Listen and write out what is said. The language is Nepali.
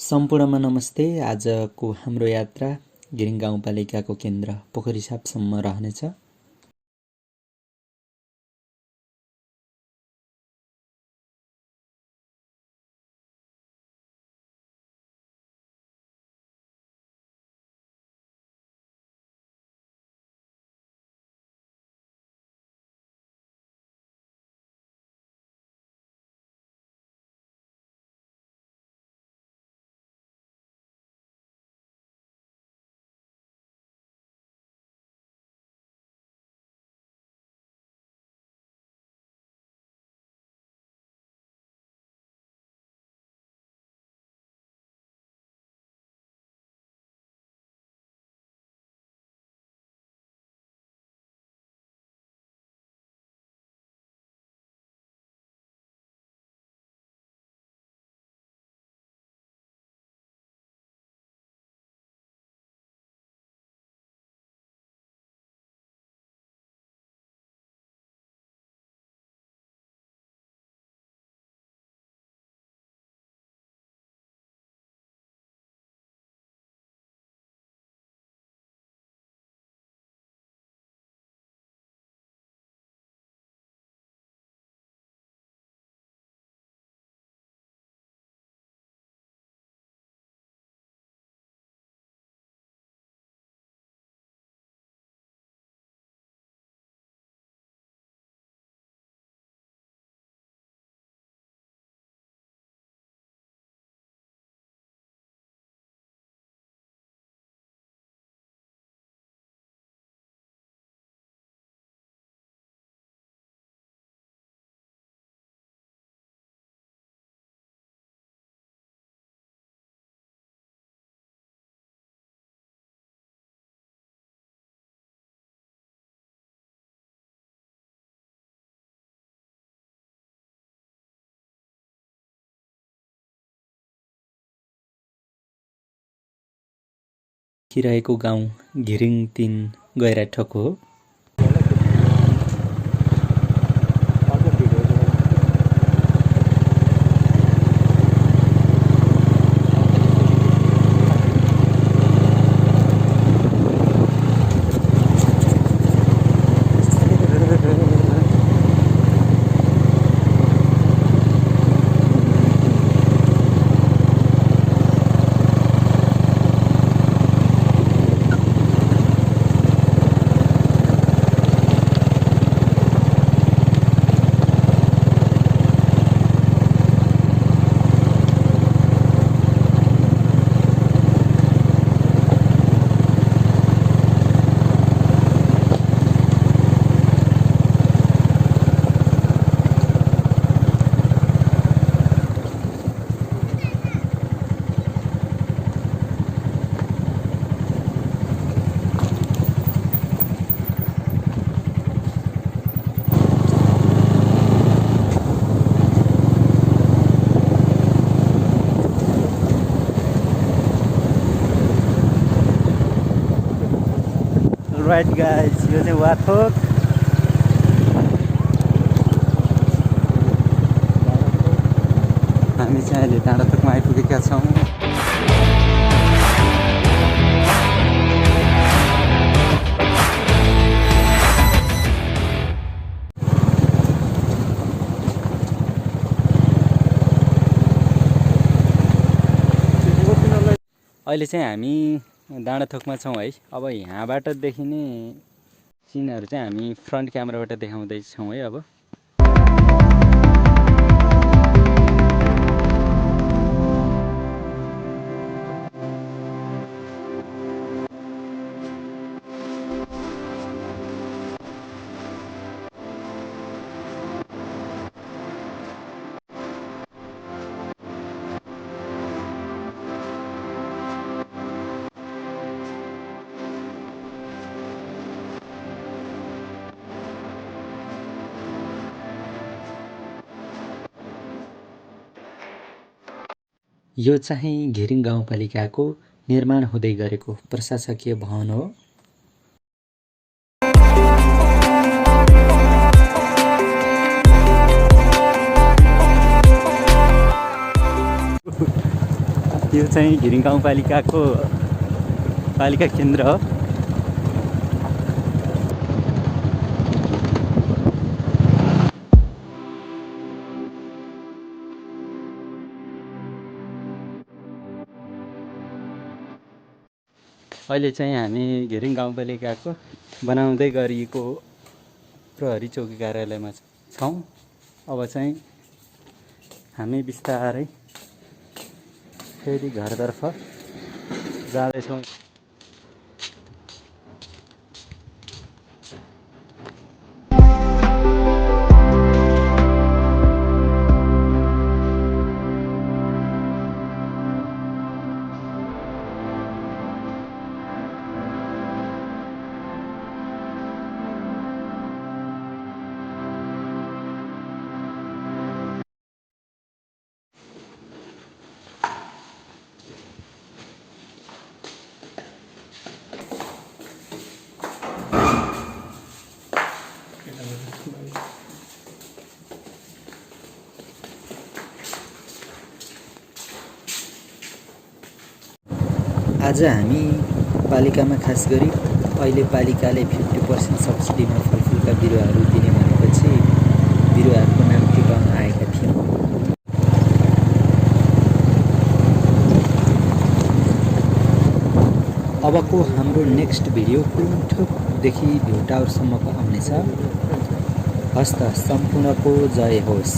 सम्पूर्णमा नमस्ते। आजको हाम्रो यात्रा घिरिङ गाउँपालिकाको केन्द्र पोखरीसापसम्म रहनेछ। रहेको गाउँ घिरिङ 3 गैराठोक हो। Right guys, यो चाहिँ वाथोक। हामी चाहिँ अहिले डाँडाथोकमा आइपुगेका छौँ। अहिले चाहिँ हामी डाँडाथोकमा छौँ है। अब यहाँबाट देखिने सिनहरू चाहिँ हामी फ्रन्ट क्यामेराबाट देखाउँदैछौँ है। अब यो चाहिँ घिरिङ गाउँपालिकाको निर्माण हुँदै गरेको प्रशासकीय भवन हो। यो चाहिँ घिरिङ गाउँपालिकाको पालिका केन्द्र हो। अहिले चाहिँ हामी घिरिङ गाउँपालिकाको बनाउँदै गरिएको प्रहरी चौकी कार्यालयमा छौँ। अब चाहिँ हामी बिस्तारै फेरि घरतर्फ जाँदैछौँ। आज हामी पालिकामा खास गरी अहिले पालिकाले 50% सब्सिडीमा फलफुलका बिरुवाहरू दिने भनेपछि बिरुवाहरूको नाम टिपाउन आएका थियौँ। अबको हाम्रो नेक्स्ट भिडियो कुइन्ठोकदेखि भ्यू टावरसम्मको आउनेछ। हस्त सम्पूर्णको जय होस्।